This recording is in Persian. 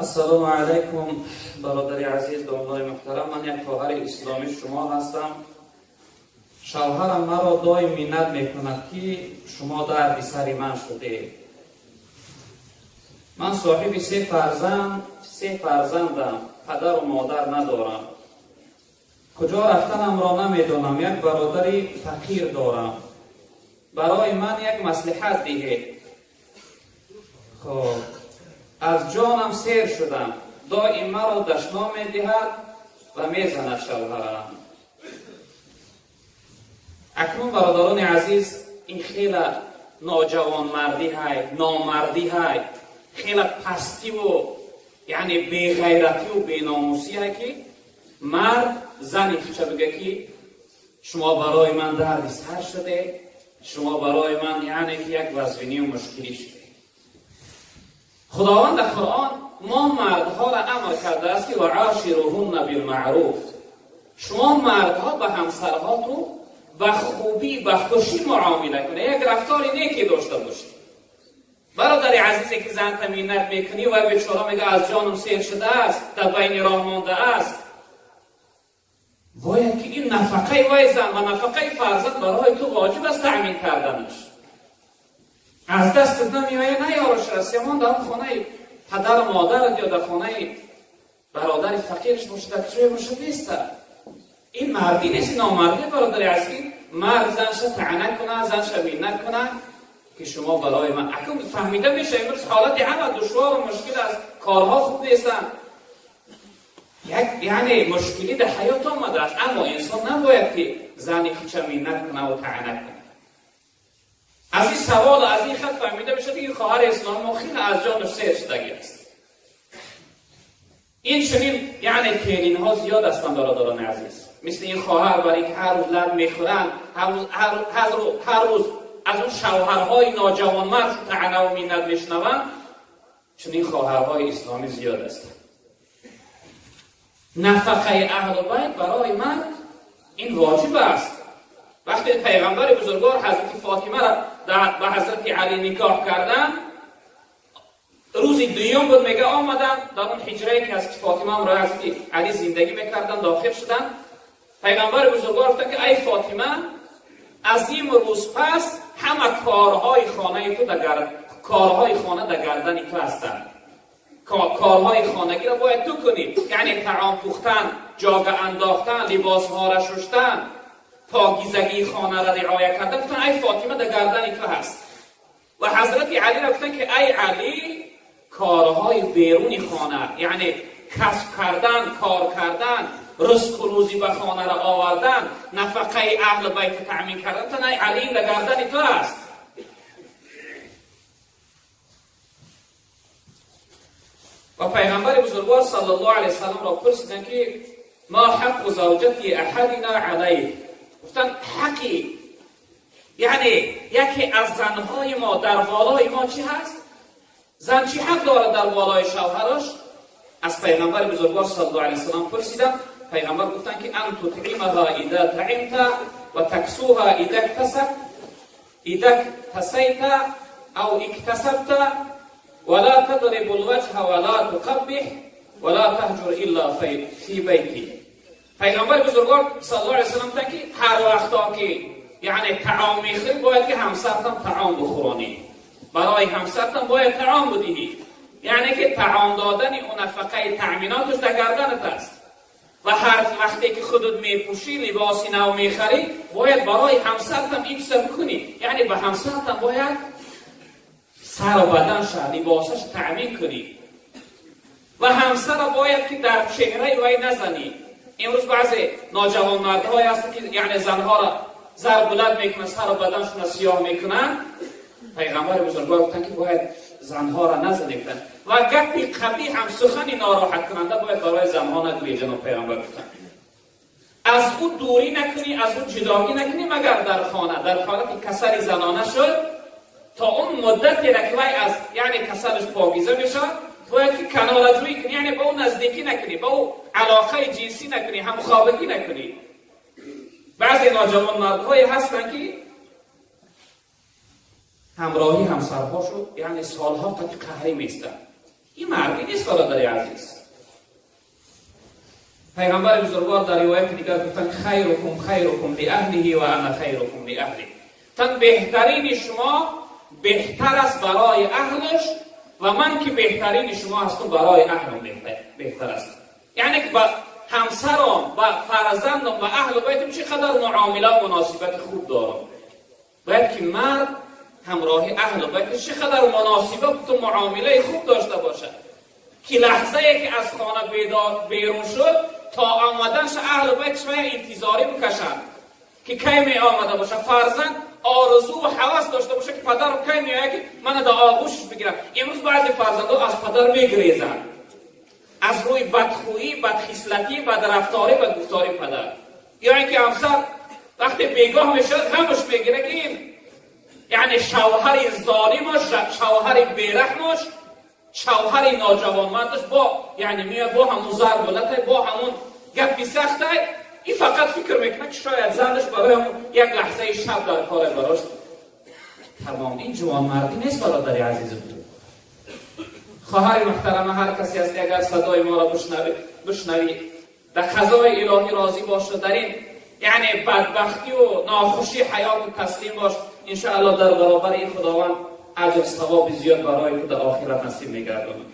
السلام علیکم برادر عزیز، دامنای محترم. من یک خواهر اسلامی شما هستم. شوهرم مرا دائم منت میکند که شما درد سر من شده. من صاحب سه فرزندم، پدر و مادر ندارم. کجا رفتنم را نمیدانم. یک برادری فقیر دارم. برای من یک مصلحت دهید. خب از جانم سیر شدم. دائم مرا دشنام میدهد و میزند شوهرم. اکنون برادران عزیز، این خیلی ناجوانمردی های، نامردی های، خیلی پستی و یعنی بیغیرتی و بیناموسی های که مرد زنی چه بگه که شما برای من درد سر شده، شما برای من یعنی که یک وضعینی و مشکلی شده. خداوند در قرآن ما مردها را امر کرده است که وعاشروهن بالمعروف. شما مردها به همسرهاتون به خوبی به خوشی معامله کنید، یک رفتار نیکی داشته باشید. برادر عزیزی که زن منت میکنی و بیچاره میگه از جانم سیر شده است، در بین راه مانده است، باید که این نفقه وای زن و نفقه فرزند برای تو واجب است تأمین کردنش. از دست نمیآید، نه یارش است، یا من در خانه پدر و مادر یا در خانه برادر فقیرش باشه، در کجای باشه نیست. این مردی نیست، نامردی. برادر عزیز، مرد زنش طعنه کنه، زنش منت کنه که شما برای من. اکنون فهمیده میشه امروز حالت همه دشوار و مشکل است، کارها خوب نیستن، یک یعنی مشکلی در حیات آمده است. اما انسان نباید که زنی که منت کنه و طعنه کنه. از این سوال از این خط فهمیده میشه که خواهر اسلام ما خیلی از جانش سیر شدگی است. این چنین یعنی کینین ها زیاد هستند برادران عزیز. مثل این خواهر برای که هر روز لب میخورن، هر روز از اون شوهرهای ناجوانمرد طعنه و منت میشنوند، چنین خواهرهای اسلامی زیاد هستند. نفقه اهل بیت برای من این واجب است. وقتی پیغمبر بزرگوار حضرت فاطمه را به حضرت علی نکاح کردن، روز دوم بود، میگه آمدن در اون حجره که حضرت فاطمه هم را حضرت علی زندگی میکردن داخل شدن. پیغمبر بزرگوار گفتن که ای فاطمه، از این روز پس همه کارهای خانه تو در گردن تو هستند. کارهای خانگی را باید تو کنی، یعنی طعام پختن، جاگه انداختن، لباس ها را شستن، پاکیزگی خانه را رعایت کردن. گفتن ای فاطمه در گردن تو هست. و حضرت علی را گفتن که ای علی، کارهای بیرونی خانه، یعنی کسب کردن، کار کردن، رزق و روزی به خانه را آوردن، نفقه اهل بیت تأمین کردن، گفتن ای علی در گردن تو هست. و پیغمبر بزرگوار صلی الله علیه وسلم را پرسیدن که ما حق زوجتی احدنا علیه. گفتن حقی یعنی یکی از زنهای ما در بالای ما چی هست؟ زن چی حق داره در بالای شوهرش؟ از پیغمبر بزرگوار صلی الله علیه وسلم پرسیدن. پیغمبر گفتن که ان تطعمها اذا طعمت و تکسوها اذا اکتسیت او اکتسبت ولا تضرب الوجه ولا تقبح ولا تهجر الا فی بیتی. پیغمبر بزرگوار صلی الله علیه وسلم گفتن که هر وقتا که یعنی طعام میخوری باید که همسرتم طعام بخورانی، برای همسرتم باید طعام بدهی، یعنی که طعام دادن اون نفقه تأمیناتش در گردنت است. و هر وقتی که خودت میپوشی، لباسی نو میخری، باید برای همسرتم این کار کنی، یعنی به همسرتم باید سر و بدنش، لباسش تأمین کنی. و همسر باید که در چهره وی نزنی. امروز بعضی ناجوان مردهایی هستند که یعنی زنها را زر بلند میکنن، سر و بدنشون سیاه میکنن. پیغمبر بزرگوار گفتن که باید زنها را نزنید و گپی قبیح هم، سخنی ناراحت کننده باید برای زنها نگویی. جناب پیغمبر گفتن از او دوری نکنی، از او جدایی نکنی مگر در خانه، در حالت کسری زنانه شد، تا اون مدتی را که وی از یعنی کسرش پاکیزه میشه، باید که کناره‌جویی کنی، یعنی با او نزدیکی نکنی، با او علاقه جنسی نکنی، همخوابگی نکنی. بعضی ناجوان مردهایی هستن که همراهی همسرهاشو یعنی سالها تا که قهری میستن. این مردی نیست برادر عزیز. پیغمبر بزرگوار در روایت دیگر گفتن خیرکم خیرکم لاهله و انا خیرکم لاهلی. تن بهترین شما بهتر است برای اهلش و من که بهترین شما هستم برای اهلم بهتر است. یعنی که با همسرم و فرزندم و اهل بیتم چقدر معامله و مناسبت خوب دارم. باید که مرد همراه اهل بیت چقدر مناسبت و معامله خوب داشته باشه که لحظه ای که از خانه بیرون شد تا آمدنش اهل بیتش انتظاری بکشن که کی می آمده باشه. فرزند آرزو و هوس داشته باشه که پدرم کی میاد که من در آغوشش بگیرم. امروز بعضی فرزندان از پدر میگریزن از روی بدخویی، بدخصلتی، بدرفتاری، بدگفتاری پدر. یا اینکه همسر وقتی بیگاه میشه غمش میگیره که این یعنی شوهر ظالمش، شوهر بیرحمش، شوهر ناجوانمندش با یعنی میاد با همون ضربلته، با همون گپی سخته، این فقط فکر میکنه که شاید زنش برای همون یک لحظه شب در کار براش تمام. این جوان مردی نیست برادر عزیزم. خواهر محترم، هر کسی از اگر صدای ما را بشنوی در قضای الهی راضی باشه، در این یعنی بدبختی و ناخوشی حیات تسلیم باش، ان شاء الله در برابر این خداوند اجر ثواب زیاد برای تو در آخرت نصیب می‌گرداند.